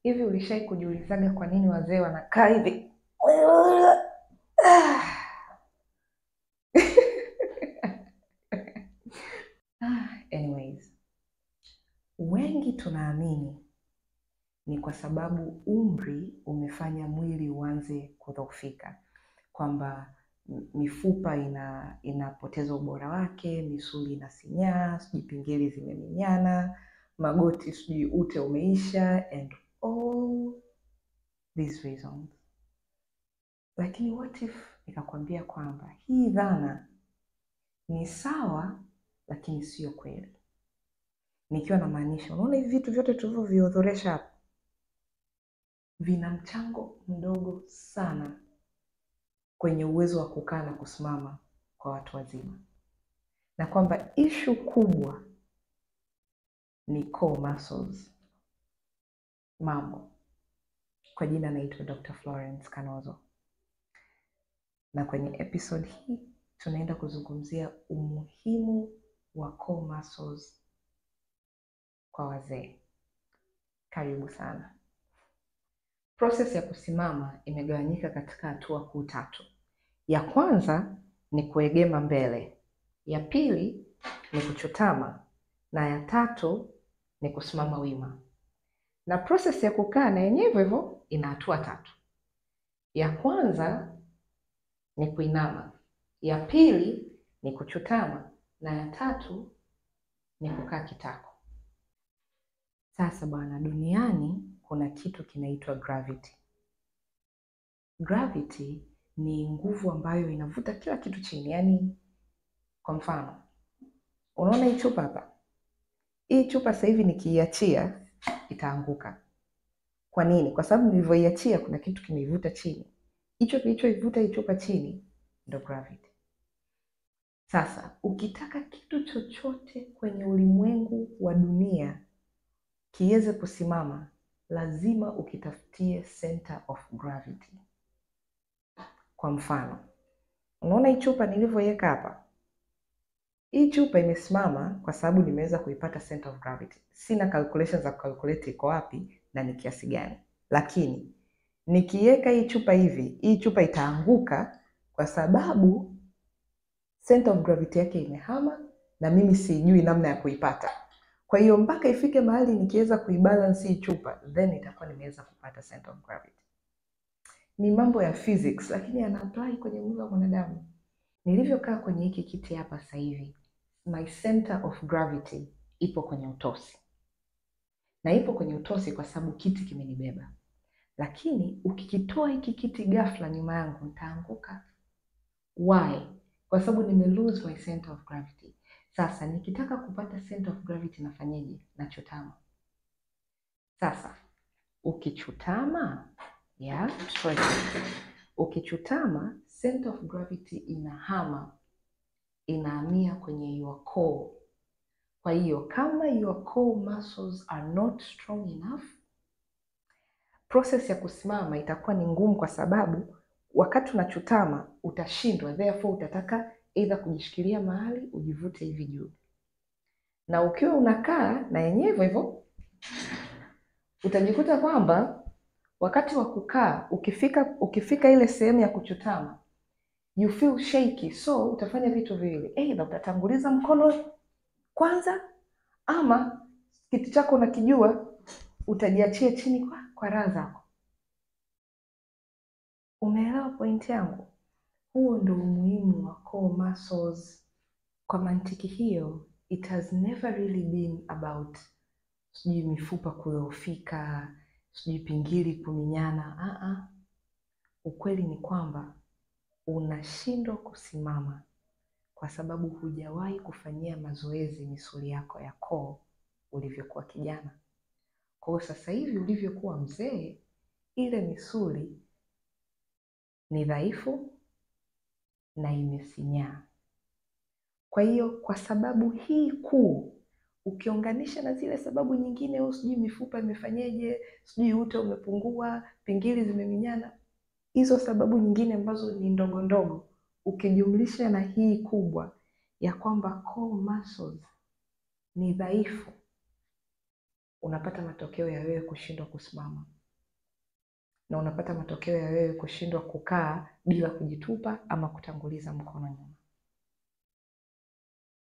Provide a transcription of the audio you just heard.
Hivi ulishai kujiulizaga kwa nini wazee wanakaa hivi? Anyways, wengi tunaamini ni kwa sababu umri umefanya mwili uanze kudhoofika, kwamba mifupa inapoteza ubora wake, misuli inasinyaa, sijui pingili zimeminyana, magoti sijui ute umeisha, and all these reasons. Lakini what if nikakwambia kwamba hii dhana ni sawa lakini sio kweli? Nikiwa namaanisha, unaona hivi vitu vyote tulivyoviorodhesha hapa vina mchango mdogo sana kwenye uwezo wa kukaa na kusimama kwa watu wazima, na kwamba ishu kubwa ni core muscles. Mambo, kwa jina naitwa Dr. Florence Kanozo, na kwenye episode hii tunaenda kuzungumzia umuhimu wa core muscles kwa wazee. Karibu sana. Process ya kusimama imegawanyika katika hatua kuu tatu. Ya kwanza ni kuegema mbele, ya pili ni kuchutama, na ya tatu ni kusimama wima. Na process ya kukaa na yenyewe hivyo ina hatua tatu. Ya kwanza ni kuinama, ya pili ni kuchutama, na ya tatu ni kukaa kitako. Sasa bwana, duniani kuna kitu kinaitwa gravity. Gravity ni nguvu ambayo inavuta kila kitu chini. Yaani, kwa mfano, unaona hii chupa hapa? Hii chupa sasa hivi nikiiachia itaanguka. Kwa nini? Kwa sababu nilivyoiachia kuna kitu kimeivuta chini. Hicho kilichoivuta hii chupa chini ndio gravity. Sasa, ukitaka kitu chochote kwenye ulimwengu wa dunia kiweze kusimama, lazima ukitafutie center of gravity. Kwa mfano, unaona hii chupa nilivyoiweka hapa? Hii chupa imesimama kwa sababu nimeweza kuipata center of gravity. Sina calculations za calculate iko wapi na ni kiasi gani. Lakini nikiweka hii chupa hivi, hii chupa itaanguka kwa sababu center of gravity yake imehama na mimi sijui namna ya kuipata. Kwa hiyo mpaka ifike mahali nikiweza kuibalance hii chupa, then itakuwa nimeweza kupata center of gravity. Ni mambo ya physics, lakini yana apply kwenye mwili wa mwanadamu. Nilivyokaa kwenye hiki kiti hapa sasa hivi, my center of gravity ipo kwenye utosi. Na ipo kwenye utosi kwa sababu kiti kimenibeba. Lakini ukikitoa hiki kiti ghafla nyuma yangu, nitaanguka. Why? Kwa sababu nime lose my center of gravity. Sasa nikitaka kupata center of gravity nafanyaje? Nachutama. Sasa ukichutama, ukichutama, center of gravity inahamia kwenye your core. Kwa hiyo kama your core muscles are not strong enough, process ya kusimama itakuwa ni ngumu, kwa sababu wakati unachutama utashindwa, therefore utataka either kujishikilia mahali ujivute hivi juu. Na ukiwa unakaa na yenyewe hivyo, utajikuta kwamba wakati wa kukaa ukifika ile sehemu ya kuchutama, you feel shaky. So utafanya vitu viwili, either utatanguliza mkono kwanza, ama kiti chako unakijua, utajiachia chini kwa raha zako. Umeelewa point yangu? Huo ndio umuhimu wa core muscles. Kwa mantiki hiyo, it has never really been about sijui mifupa kudhoofika, sijui pingili kuminyana. Ukweli ni kwamba unashindwa kusimama kwa sababu hujawahi kufanyia mazoezi misuli yako ya core ulivyokuwa kijana. Kwa hiyo sasa hivi ulivyokuwa mzee, ile misuli ni dhaifu na imesinyaa. Kwa hiyo kwa sababu hii kuu, ukiunganisha na zile sababu nyingine, sijui mifupa imefanyeje, sijui ute umepungua, pingili zimeminyana, hizo sababu nyingine ambazo ni ndogo ndogo, ukijumlisha na hii kubwa ya kwamba core muscles ni dhaifu, unapata matokeo ya wewe kushindwa kusimama, na unapata matokeo ya wewe kushindwa kukaa bila kujitupa ama kutanguliza mkono nyuma.